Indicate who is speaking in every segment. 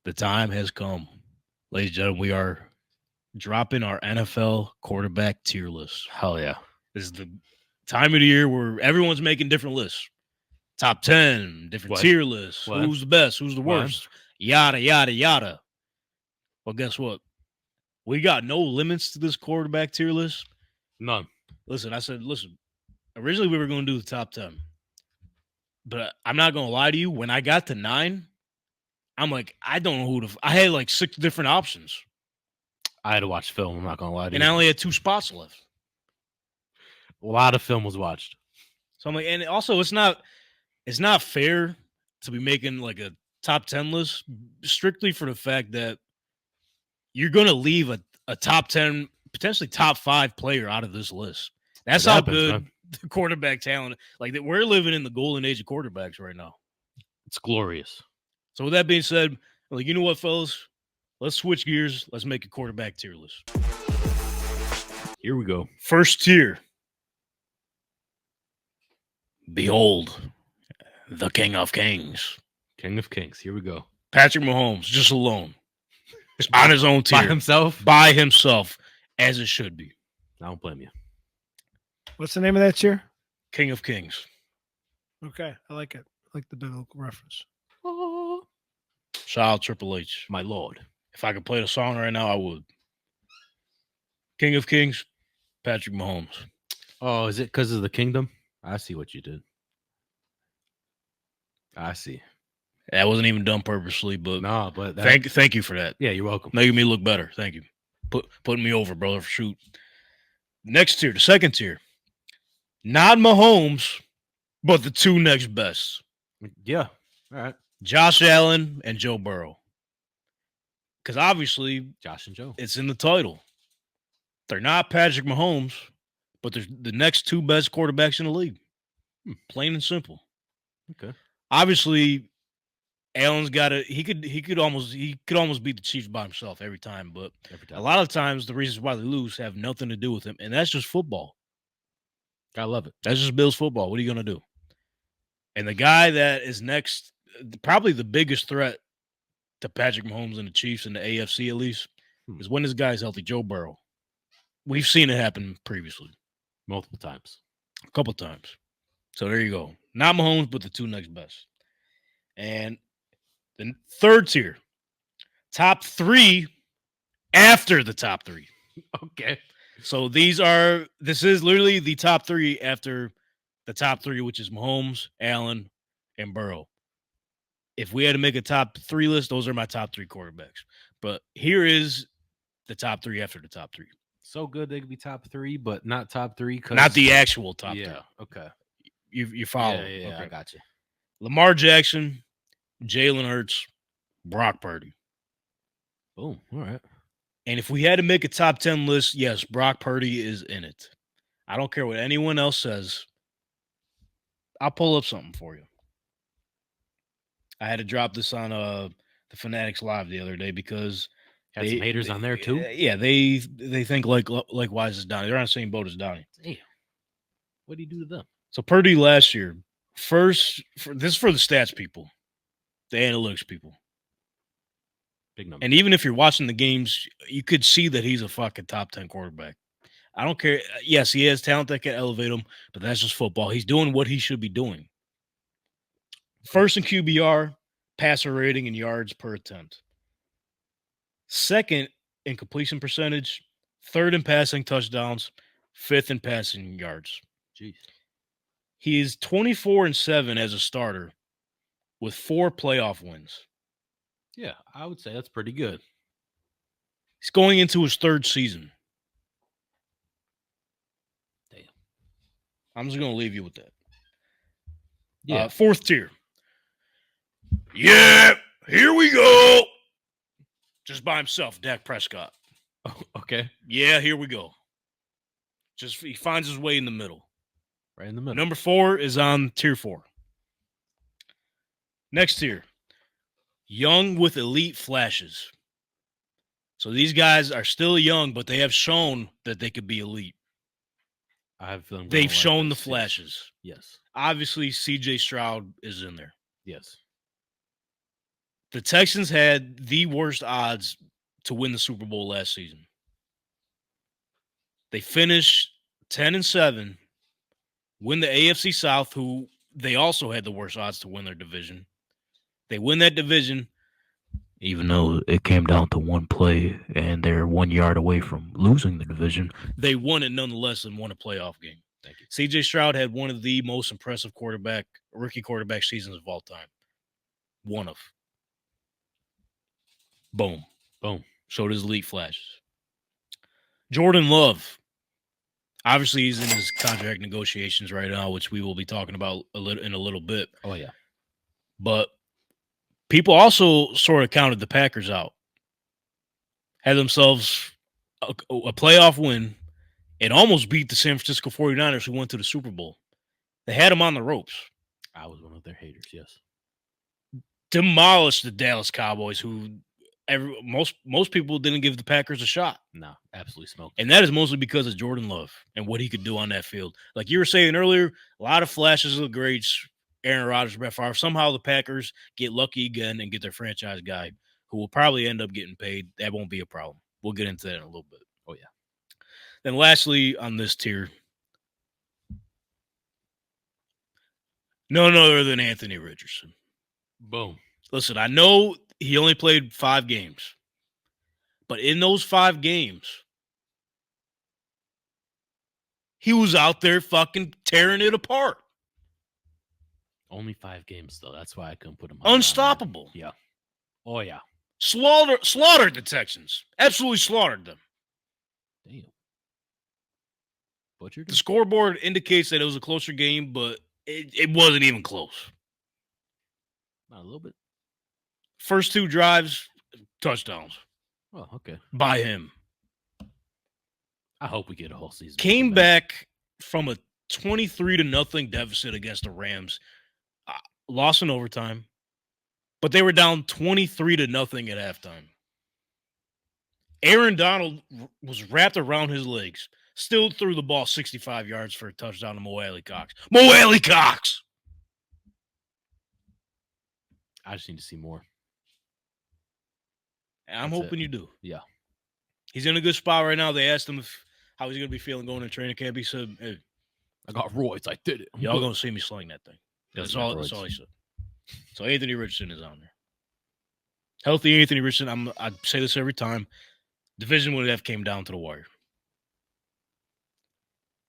Speaker 1: The time has come. Ladies and gentlemen, we are dropping our NFL quarterback tier list.
Speaker 2: Hell yeah.
Speaker 1: This is the time of the year where everyone's making different lists. Top 10, different
Speaker 2: What?
Speaker 1: tier lists.
Speaker 2: What?
Speaker 1: Who's the best? Who's the
Speaker 2: What?
Speaker 1: worst? Yada, yada, yada. Well, guess what? We got no limits to this quarterback tier list.
Speaker 2: None.
Speaker 1: Listen, originally we were going to do the top 10. But I'm not going to lie to you. When I got to 9, I'm like, I don't know who to. I had like 6 different options.
Speaker 2: I had to watch film. I'm not gonna lie to
Speaker 1: And
Speaker 2: you.
Speaker 1: I only had 2 spots left.
Speaker 2: A lot of film was watched.
Speaker 1: So I'm like, and also it's not fair to be making like a top 10 list strictly for the fact that you're going to leave a top 10, potentially top 5 player out of this list. That's
Speaker 2: It
Speaker 1: how
Speaker 2: happens,
Speaker 1: good
Speaker 2: man.
Speaker 1: the quarterback talent. Like that, we're living in the golden age of quarterbacks right now.
Speaker 2: It's glorious.
Speaker 1: So with that being said, like, you know what, fellas? Let's switch gears. Let's make a quarterback tier list.
Speaker 2: Here we go.
Speaker 1: First tier. Behold, the King of Kings.
Speaker 2: King of Kings. Here we go.
Speaker 1: Patrick Mahomes, just alone. Just on his own tier.
Speaker 2: By himself?
Speaker 1: By himself, as it should be.
Speaker 2: I don't blame you.
Speaker 3: What's the name of that tier?
Speaker 1: King of Kings.
Speaker 3: Okay, I like it. I like the biblical reference.
Speaker 2: Oh,
Speaker 1: Shout out Triple H.
Speaker 2: my lord.
Speaker 1: If I could play the song right now, I would. King of Kings, Patrick Mahomes.
Speaker 2: Oh, is it because of the kingdom? I see what you did. I see.
Speaker 1: That wasn't even done purposely, but
Speaker 2: No, but that,
Speaker 1: thank you for that.
Speaker 2: yeah, you're welcome.
Speaker 1: Making me look better. Thank you. Putting me over, brother. Shoot. Next tier, the second tier. Not Mahomes, but the 2 next best.
Speaker 2: Yeah. All right.
Speaker 1: Josh Allen and Joe Burrow. Because obviously,
Speaker 2: Josh and Joe.
Speaker 1: it's in the title. They're not Patrick Mahomes, but they're the next 2 best quarterbacks in the league. Plain and simple.
Speaker 2: Okay.
Speaker 1: Obviously, Allen's got it. He could almost beat the Chiefs by himself every time, but
Speaker 2: Every time.
Speaker 1: a lot of times the reasons why they lose have nothing to do with him, and that's just football.
Speaker 2: I love it.
Speaker 1: That's just Bills football. What are you gonna do? And the guy that is next, probably the biggest threat to Patrick Mahomes and the Chiefs in the AFC at least, is when this guy's healthy. Joe Burrow. We've seen it happen previously,
Speaker 2: Multiple times.
Speaker 1: a couple times. So there you go. Not Mahomes, but the 2 next best. And the third tier, top 3 after the top 3.
Speaker 2: Okay.
Speaker 1: So this is literally the top 3 after the top 3, which is Mahomes, Allen, and Burrow. If we had to make a top 3 list, those are my top 3 quarterbacks. But here is the top 3 after the top 3.
Speaker 2: So good they could be top 3, but not top 3.
Speaker 1: Not the actual top 3.
Speaker 2: Yeah. Okay.
Speaker 1: You follow.
Speaker 2: Yeah,
Speaker 1: Okay.
Speaker 2: I got you.
Speaker 1: Lamar Jackson, Jalen Hurts, Brock Purdy.
Speaker 2: Boom. All right.
Speaker 1: And if we had to make a top 10 list, yes, Brock Purdy is in it. I don't care what anyone else says. I'll pull up something for you. I had to drop this on the Fanatics Live the other day because
Speaker 2: Had some haters on there too.
Speaker 1: Yeah, they think likewise as Donnie. They're on the same boat as Donnie.
Speaker 2: Damn. What do you do to them?
Speaker 1: So Purdy last year, this is for the stats people, the analytics people.
Speaker 2: Big number.
Speaker 1: And even if you're watching the games, you could see that he's a fucking top 10 quarterback. I don't care. Yes, he has talent that can elevate him, but that's just football. He's doing what he should be doing. First in QBR, passer rating, and yards per attempt. Second in completion percentage. Third in passing touchdowns. Fifth in passing yards.
Speaker 2: Jeez.
Speaker 1: He is 24-7 as a starter with 4 playoff wins.
Speaker 2: Yeah, I would say that's pretty good.
Speaker 1: He's going into his 3rd season.
Speaker 2: Damn.
Speaker 1: I'm just going to leave you with that.
Speaker 2: Yeah.
Speaker 1: 4th tier. Yeah, here we go. Just by himself, Dak Prescott.
Speaker 2: Okay.
Speaker 1: Yeah, here we go. Just he finds his way in the middle.
Speaker 2: Right in the middle.
Speaker 1: Number 4 is on tier 4. Next tier. Young with elite flashes. So these guys are still young, but they have shown that they could be elite.
Speaker 2: I have a feeling
Speaker 1: They've shown the flashes.
Speaker 2: Yes.
Speaker 1: Obviously, CJ Stroud is in there.
Speaker 2: Yes.
Speaker 1: The Texans had the worst odds to win the Super Bowl last season. They finished 10-7, win the AFC South, who they also had the worst odds to win their division. They win that division, even though it came down to one play and they're 1 yard away from losing the division. They won it nonetheless and won a playoff game.
Speaker 2: Thank you.
Speaker 1: CJ Stroud had one of the most impressive rookie quarterback seasons of all time. One of. Boom.
Speaker 2: Boom.
Speaker 1: So does elite flashes. Jordan Love. Obviously, he's in his contract negotiations right now, which we will be talking about in a little bit.
Speaker 2: Oh, yeah.
Speaker 1: But people also sort of counted the Packers out. Had themselves a playoff win and almost beat the San Francisco 49ers, who went to the Super Bowl. They had them on the ropes.
Speaker 2: I was one of their haters, yes.
Speaker 1: Demolished the Dallas Cowboys, who most people didn't give the Packers a shot.
Speaker 2: No, absolutely smoked.
Speaker 1: And that is mostly because of Jordan Love and what he could do on that field. Like you were saying earlier, a lot of flashes of the greats, Aaron Rodgers, Brett Favre. Somehow the Packers get lucky again and get their franchise guy, who will probably end up getting paid. That won't be a problem. We'll get into that in a little bit.
Speaker 2: Oh, yeah.
Speaker 1: Then lastly on this tier, none other than Anthony Richardson.
Speaker 2: Boom.
Speaker 1: Listen, I know he only played 5 games, but in those 5 games, he was out there fucking tearing it apart.
Speaker 2: Only 5 games, though. That's why I couldn't put him on.
Speaker 1: Unstoppable.
Speaker 2: Yeah. Oh, yeah.
Speaker 1: Slaughtered the Texans. Absolutely slaughtered them.
Speaker 2: Damn. Butchered
Speaker 1: The
Speaker 2: him?
Speaker 1: scoreboard indicates that it was a closer game, but it wasn't even close.
Speaker 2: Not a little bit.
Speaker 1: First 2 drives, touchdowns
Speaker 2: Oh, okay.
Speaker 1: by him.
Speaker 2: I hope we get a whole season.
Speaker 1: Came back from a 23-0 deficit against the Rams. Lost in overtime, but they were down 23-0 at halftime. Aaron Donald was wrapped around his legs, still threw the ball 65 yards for a touchdown to Mo Alley-Cox. Mo Alley-Cox!
Speaker 2: I just need to see more.
Speaker 1: I'm
Speaker 2: That's
Speaker 1: hoping you do.
Speaker 2: Yeah.
Speaker 1: He's in a good spot right now. They asked him how he's going to be feeling going to training camp. He said, hey,
Speaker 2: I got roids. I did it.
Speaker 1: y'all going to see me sling that thing. That's all he said. So Anthony Richardson is on there. Healthy Anthony Richardson. I say this every time. Division would have came down to the wire.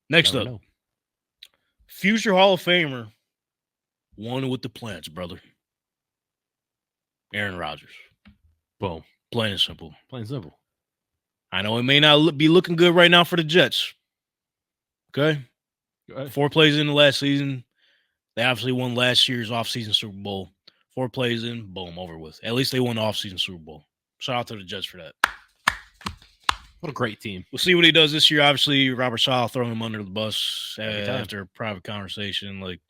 Speaker 1: Next up, future Hall of Famer, one with the plants, brother. Aaron Rodgers.
Speaker 2: Boom.
Speaker 1: Plain and simple.
Speaker 2: Plain and simple.
Speaker 1: I know it may not be looking good right now for the Jets. Okay?
Speaker 2: Go ahead.
Speaker 1: 4 plays in the last season. They obviously won last year's offseason Super Bowl. 4 plays in, boom, over with. At least they won the offseason Super Bowl. Shout out to the Jets for that.
Speaker 2: What a great team.
Speaker 1: We'll see what he does this year. Obviously, Robert Saleh throwing him under the bus
Speaker 2: Every time.
Speaker 1: after a private conversation. Like,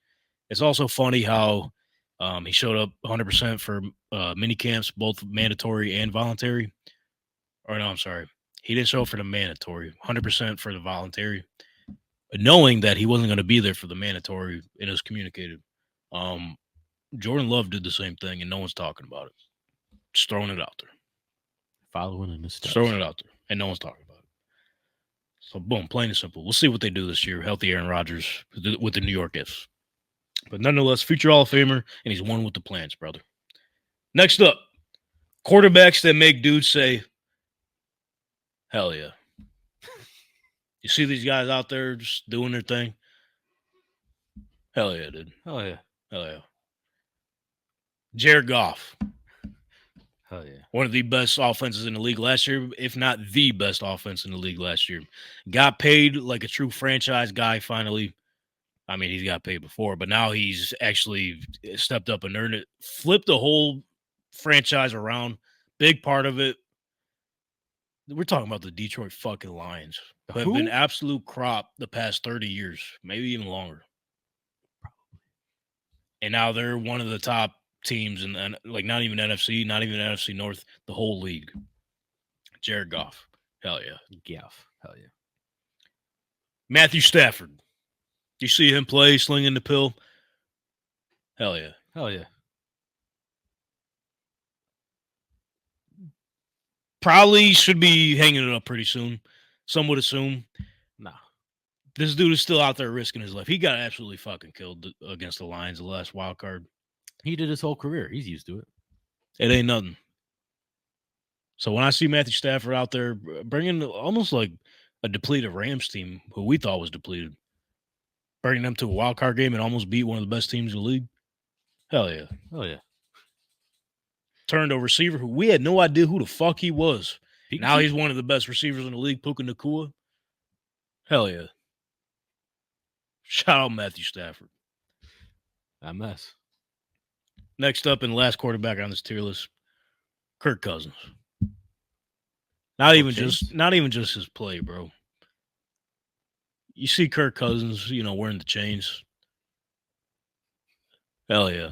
Speaker 1: it's also funny how he showed up 100% for mini camps, both mandatory and voluntary. Or no, I'm sorry. He didn't show up for the mandatory, 100% for the voluntary, knowing that he wasn't going to be there for the mandatory. It was communicated. Jordan Love did the same thing, and no one's talking about it. Just throwing it out there.
Speaker 2: Following in the steps.
Speaker 1: Just throwing it out there, and no one's talking about it. So, boom, plain and simple. We'll see what they do this year. Healthy Aaron Rodgers with the New York Ifs. But nonetheless, future Hall of Famer, and he's one with the plans, brother. Next up, quarterbacks that make dudes say, hell yeah. You see these guys out there just doing their thing? Hell yeah, dude.
Speaker 2: Hell yeah.
Speaker 1: Hell yeah. Jared Goff.
Speaker 2: Hell yeah.
Speaker 1: One of the best offenses in the league last year, if not the best offense in the league last year. Got paid like a true franchise guy finally. I mean, he's got paid before, but now he's actually stepped up and earned it. Flipped the whole franchise around. Big part of it. We're talking about the Detroit fucking Lions, who have been absolute crop the past 30 years, maybe even longer. And now they're one of the top teams, and like not even NFC, not even NFC North, the whole league. Jared Goff. Hell yeah.
Speaker 2: Goff. Hell yeah.
Speaker 1: Matthew Stafford. You see him play, slinging the pill? Hell yeah.
Speaker 2: Hell yeah.
Speaker 1: Probably should be hanging it up pretty soon. Some would assume.
Speaker 2: Nah.
Speaker 1: This dude is still out there risking his life. He got absolutely fucking killed against the Lions the last wild card.
Speaker 2: He did his whole career. He's used to it.
Speaker 1: It ain't nothing. So when I see Matthew Stafford out there bringing almost like a depleted Rams team, who we thought was depleted, bringing them to a wild card game and almost beat one of the best teams in the league, hell yeah.
Speaker 2: Oh yeah.
Speaker 1: Turned a receiver who we had no idea who the fuck he was. Now
Speaker 2: Pikachu?
Speaker 1: he's one of the best receivers in the league, Puka Nacua. Hell yeah. Shout out Matthew Stafford.
Speaker 2: That mess.
Speaker 1: Next up and last quarterback on this tier list, Kirk Cousins. Not even just his play, bro. You see Kirk Cousins, wearing the chains. Hell yeah.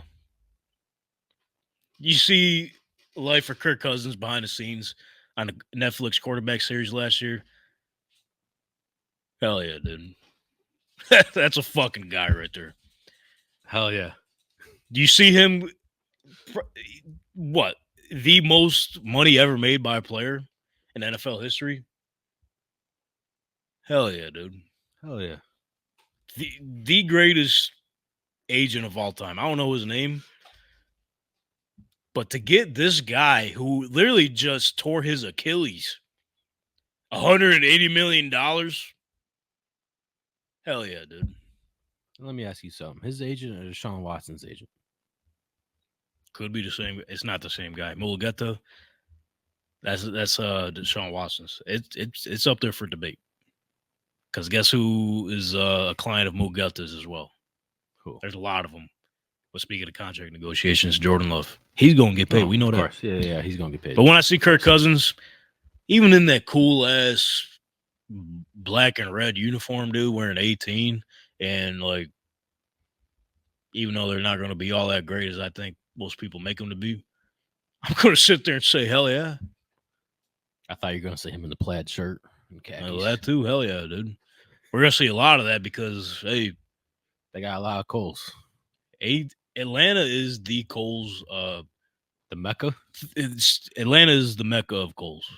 Speaker 1: You see life for Kirk Cousins behind the scenes on the Netflix quarterback series last year. Hell yeah, dude. That's a fucking guy right there.
Speaker 2: Hell yeah.
Speaker 1: Do you see him? What? The most money ever made by a player in NFL history? Hell yeah, dude.
Speaker 2: Hell yeah.
Speaker 1: The greatest agent of all time. I don't know his name. But to get this guy who literally just tore his Achilles, $180 million. Hell yeah, dude.
Speaker 2: Let me ask you something. His agent or Deshaun Watson's agent?
Speaker 1: Could be the same. It's not the same guy. Mulugeta. That's Deshaun Watson's. It's up there for debate. Because guess who is a client of Mulugeta's as well?
Speaker 2: Who?
Speaker 1: There's a lot of them. But speaking of contract negotiations, Jordan Love. He's going to get paid. We know
Speaker 2: of
Speaker 1: that.
Speaker 2: Course. Yeah, he's going to get paid.
Speaker 1: But when I see Kirk Cousins, even in that cool ass black and red uniform, dude, wearing 18, and like, even though they're not going to be all that great as I think most people make them to be, I'm going to sit there and say, hell yeah.
Speaker 2: I thought you were going to say him in the plaid shirt and khakis.
Speaker 1: Well, that too, hell yeah, dude. We're going to see a lot of that because, hey,
Speaker 2: they got a lot of Coles.
Speaker 1: Atlanta is the Coles.
Speaker 2: The Mecca?
Speaker 1: Atlanta is the Mecca of Coles.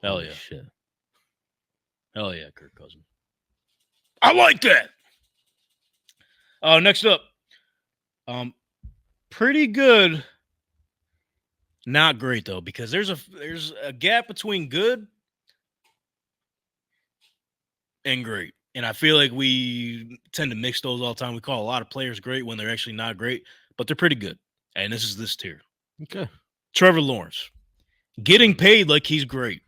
Speaker 1: Hell
Speaker 2: Holy
Speaker 1: yeah.
Speaker 2: Shit.
Speaker 1: Hell yeah, Kirk Cousins. I like that. Next up. Pretty good. Not great though, because there's a gap between good and great. And I feel like we tend to mix those all the time. We call a lot of players great when they're actually not great, but they're pretty good. And this is this tier.
Speaker 2: Okay.
Speaker 1: Trevor Lawrence. Getting paid like he's great.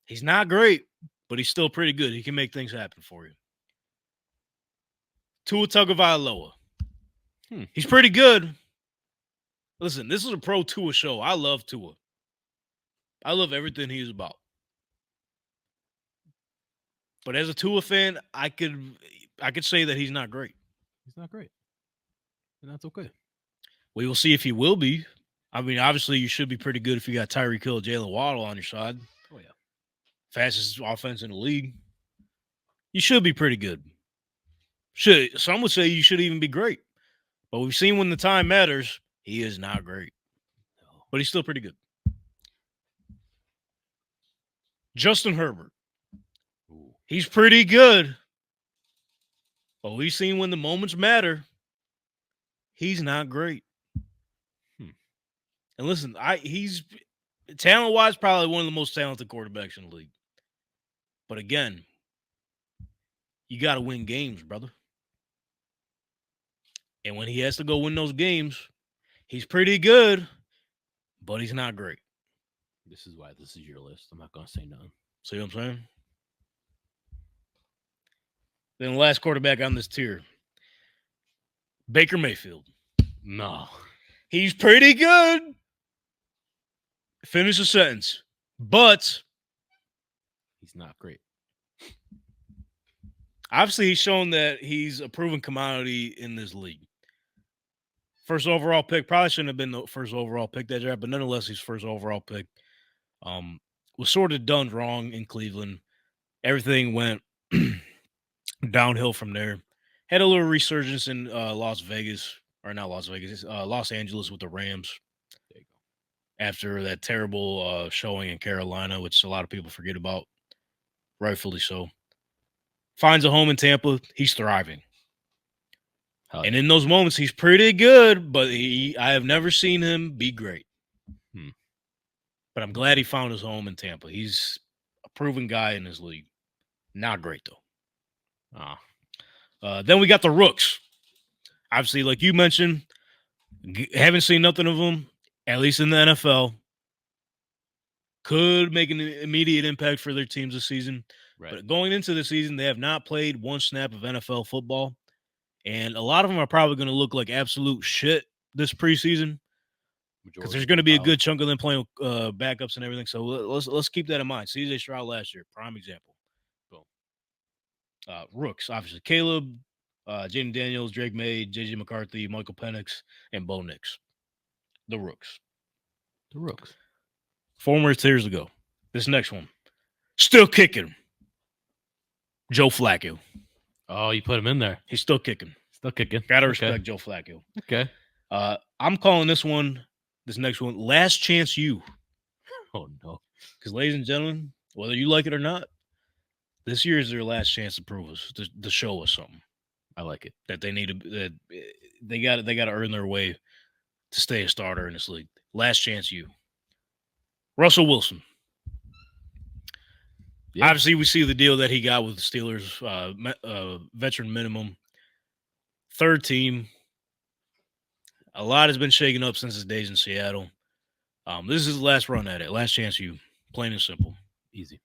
Speaker 1: He's not great, but he's still pretty good. He can make things happen for you. Tua Tagovailoa. He's pretty good. Listen, this is a pro Tua show. I love Tua. I love everything he's about. But as a Tua fan, I could say that he's not great.
Speaker 2: He's not great. And that's okay.
Speaker 1: We will see if he will be. I mean, obviously, you should be pretty good if you got Tyreek Hill, Jalen Waddle on your side.
Speaker 2: Oh, yeah.
Speaker 1: Fastest offense in the league. You should be pretty good. Some would say you should even be great. But we've seen when the time matters, he is not great. But he's still pretty good. Justin Herbert. He's pretty good. But we've seen when the moments matter, he's not great. And listen, he's talent-wise probably one of the most talented quarterbacks in the league. But again, you got to win games, brother. And when he has to go win those games, he's pretty good, but he's not great.
Speaker 2: This is why this is your list. I'm not going to say nothing.
Speaker 1: See what I'm saying? Then the last quarterback on this tier, Baker Mayfield.
Speaker 2: No.
Speaker 1: He's pretty good. Finish the sentence. But
Speaker 2: he's not great.
Speaker 1: Obviously, he's shown that he's a proven commodity in this league. First overall pick. Probably shouldn't have been the first overall pick that draft, but nonetheless, he's first overall pick. Was sort of done wrong in Cleveland. Everything went downhill from there. Had a little resurgence in Los Angeles with the Rams. after that terrible showing in Carolina, which a lot of people forget about, rightfully so. Finds a home in Tampa. He's thriving.
Speaker 2: Hell
Speaker 1: And
Speaker 2: yeah.
Speaker 1: in those moments, he's pretty good, but I have never seen him be great. But I'm glad he found his home in Tampa. He's a proven guy in his league. Not great, though. Then we got the Rooks. Obviously, like you mentioned, haven't seen nothing of them, at least in the NFL. Could make an immediate impact for their teams this season.
Speaker 2: Right.
Speaker 1: But going into the season, they have not played one snap of NFL football. And a lot of them are probably going to look like absolute shit this preseason because there's going to be a good chunk of them playing backups and everything. So let's keep that in mind. CJ Stroud last year, prime example. Boom. Rooks, obviously. Caleb, Jaden Daniels, Drake May, JJ McCarthy, Michael Penix, and Bo Nix. The Rooks.
Speaker 2: The Rooks.
Speaker 1: 4 more years ago. This next one. Still kicking. Joe Flacco.
Speaker 2: Oh, you put him in there.
Speaker 1: He's still kicking.
Speaker 2: Still kicking.
Speaker 1: Gotta respect Joe Flacco.
Speaker 2: Okay.
Speaker 1: I'm calling this next one, Last Chance U.
Speaker 2: Oh, no.
Speaker 1: Because, ladies and gentlemen, whether you like it or not, this year is their last chance to prove us, to show us something.
Speaker 2: I like it.
Speaker 1: That they need to, that they got to earn their way to stay a starter in this league. Last Chance U. Russell Wilson. Yeah. Obviously, we see the deal that he got with the Steelers, veteran minimum. 3rd team. A lot has been shaken up since his days in Seattle. This is his last run at it. Last Chance U. Plain and simple.
Speaker 2: Easy.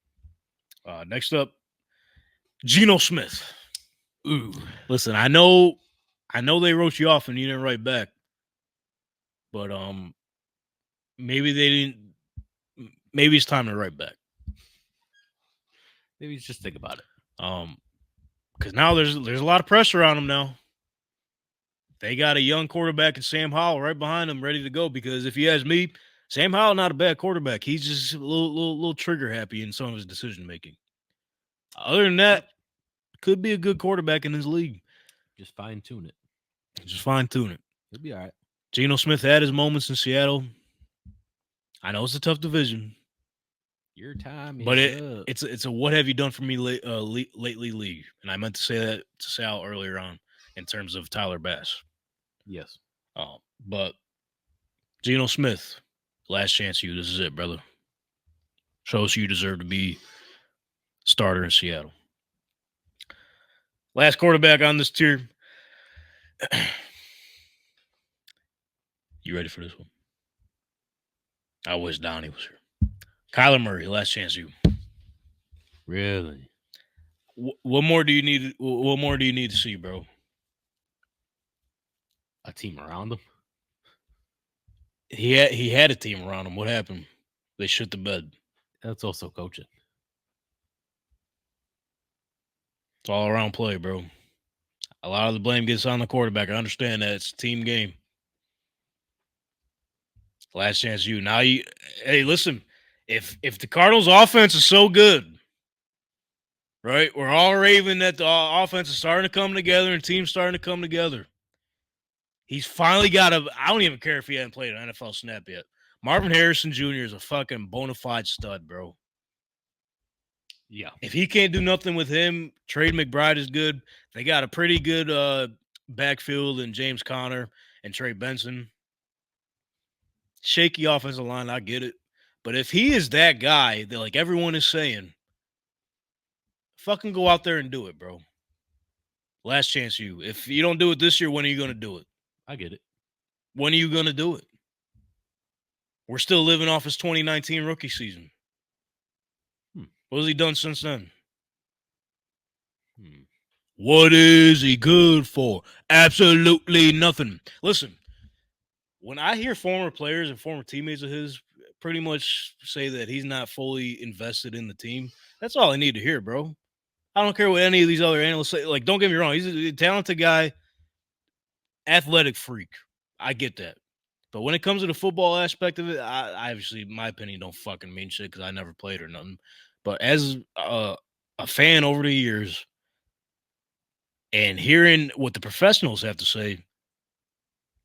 Speaker 1: Next up, Geno Smith.
Speaker 2: Ooh.
Speaker 1: Listen, I know they wrote you off and you didn't write back. But maybe they didn't. Maybe it's time to write back.
Speaker 2: Maybe just think about it.
Speaker 1: Because now there's a lot of pressure on them now. They got a young quarterback in Sam Howell right behind him, ready to go. Because if you ask me, Sam Howell not a bad quarterback. He's just a little trigger happy in some of his decision making. Other than that, could be a good quarterback in his league.
Speaker 2: Just fine tune it.
Speaker 1: He'll
Speaker 2: be all right.
Speaker 1: Geno Smith had his moments in Seattle. I know it's a tough division.
Speaker 2: Your time,
Speaker 1: but it's a what have you done for me lately league, and I meant to say that to Sal earlier on in terms of Tyler Bass.
Speaker 2: Yes.
Speaker 1: But Geno Smith, Last Chance U. This is it, brother. Shows you deserve to be starter in Seattle. Last quarterback on this tier. You ready for this one? I wish Donnie was here. Kyler Murray, Last Chance U.
Speaker 2: Really?
Speaker 1: What more do you need? What more do you need to see, bro?
Speaker 2: A team around him.
Speaker 1: He had a team around him. What happened? They shit the bed.
Speaker 2: That's also coaching.
Speaker 1: It's all around play, bro. A lot of the blame gets on the quarterback. I understand that it's a team game. Last Chance U. Now hey, listen. If the Cardinals' offense is so good, right? We're all raving that the offense is starting to come together and teams starting to come together. He's finally got I don't even care if he hasn't played an NFL snap yet. Marvin Harrison Jr. is a fucking bona fide stud, bro.
Speaker 2: Yeah.
Speaker 1: If he can't do nothing with him, Trey McBride is good. They got a pretty good backfield in James Conner and Trey Benson. Shaky offensive line, I get it. But if he is that guy that like everyone is saying, fucking go out there and do it, bro. Last Chance U. If you don't do it this year, when are you going to do it?
Speaker 2: I get it.
Speaker 1: When are you going to do it? We're still living off his 2019 rookie season. What has he done since then? What is he good for? Absolutely nothing. Listen, when I hear former players and former teammates of his pretty much say that he's not fully invested in the team, that's all I need to hear, bro. I don't care what any of these other analysts say. Like, don't get me wrong. He's a talented guy, athletic freak. I get that. But when it comes to the football aspect of it, I obviously, in my opinion, don't fucking mean shit because I never played or nothing. But as a fan over the years and hearing what the professionals have to say,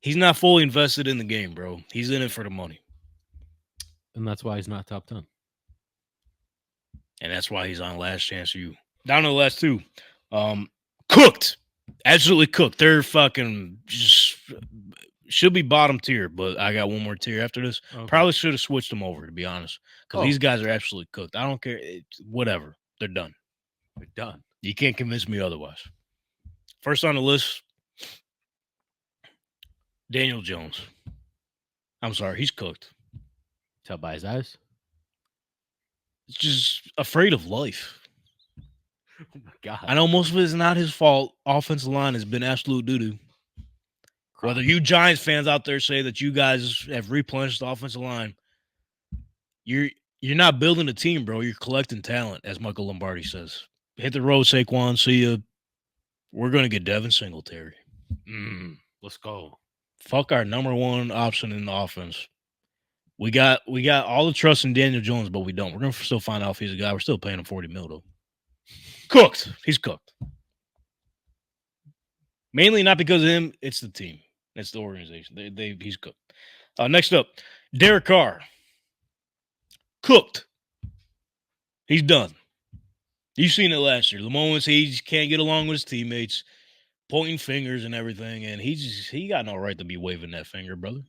Speaker 1: he's not fully invested in the game, bro. He's in it for the money.
Speaker 2: And that's why he's not top 10.
Speaker 1: And that's why he's on Last Chance U. Down to the last two. Cooked. Absolutely cooked. They're fucking just should be bottom tier, but I got one more tier after this.
Speaker 2: Okay.
Speaker 1: Probably should have switched them over, to be honest. Because
Speaker 2: Oh.
Speaker 1: these guys are absolutely cooked. I don't care. Whatever. They're done.
Speaker 2: They're done.
Speaker 1: You can't convince me otherwise. First on the list, Daniel Jones. I'm sorry, he's cooked.
Speaker 2: Tell by his eyes.
Speaker 1: He's just afraid of life.
Speaker 2: Oh my god.
Speaker 1: I know most of it is not his fault. Offensive line has been absolute doo-doo. Whether you Giants fans out there say that you guys have replenished the offensive line, you're not building a team, bro. You're collecting talent, as Michael Lombardi says. Hit the road, Saquon. See ya. We're going to get Devin Singletary.
Speaker 2: Let's go.
Speaker 1: Fuck our number one option in the offense. We got all the trust in Daniel Jones, but we don't. We're going to still find out if he's a guy. We're still paying him $40 million, though. Cooked. He's cooked. Mainly not because of him. It's the team. It's the organization. He's cooked. Next up, Derek Carr. Cooked. He's done. You've seen it last year. The moments he just can't get along with his teammates, pointing fingers and everything, and he got no right to be waving that finger, brother.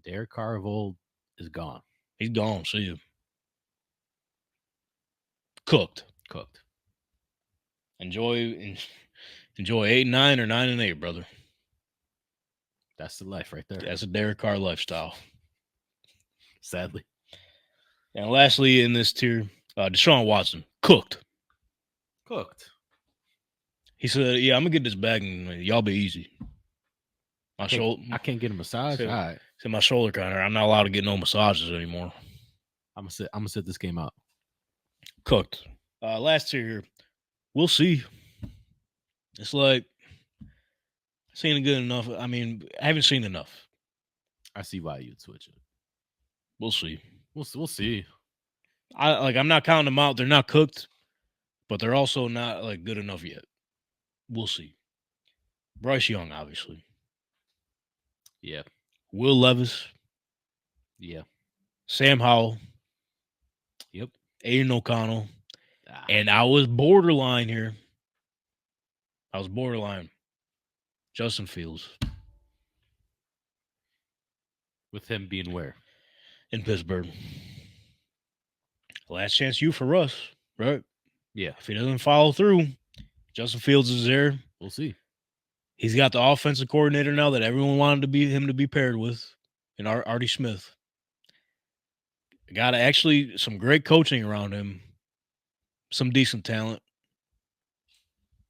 Speaker 2: Derek Carr of old is gone.
Speaker 1: He's gone. See you. Cooked.
Speaker 2: Cooked.
Speaker 1: Enjoy 8-9 or 9-8, brother.
Speaker 2: That's the life right there.
Speaker 1: That's a Derek Carr lifestyle.
Speaker 2: Sadly.
Speaker 1: And lastly, in this tier, Deshaun Watson. Cooked.
Speaker 2: Cooked.
Speaker 1: He said, "Yeah, I'm gonna get this bag, and y'all be easy." My shoulder.
Speaker 2: I can't get a massage.
Speaker 1: So-
Speaker 2: All right.
Speaker 1: Said my shoulder kind of. I'm not allowed to get no massages anymore.
Speaker 2: I'm gonna sit this game out.
Speaker 1: Cooked. Last tier here. We'll see. It's like seen it good enough. I mean, I haven't seen enough.
Speaker 2: I see why you'd switch it.
Speaker 1: We'll see.
Speaker 2: We'll see.
Speaker 1: I'm not counting them out. They're not cooked, but they're also not like good enough yet. We'll see. Bryce Young, obviously.
Speaker 2: Yeah.
Speaker 1: Will Levis,
Speaker 2: Yeah.
Speaker 1: Sam Howell,
Speaker 2: Yep.
Speaker 1: Aiden O'Connell,
Speaker 2: Ah,
Speaker 1: and I was borderline here. Justin Fields
Speaker 2: with him being where?
Speaker 1: in Pittsburgh. Last chance you for Russ, right?
Speaker 2: Yeah.
Speaker 1: If he doesn't follow through, Justin Fields is there.
Speaker 2: We'll see.
Speaker 1: He's got the offensive coordinator now that everyone wanted him to be paired with, and Artie Smith. Got actually some great coaching around him, some decent talent.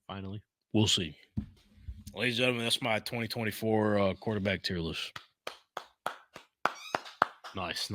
Speaker 2: Finally.
Speaker 1: We'll see. Ladies and gentlemen, that's my 2024 quarterback tier list.
Speaker 2: Nice.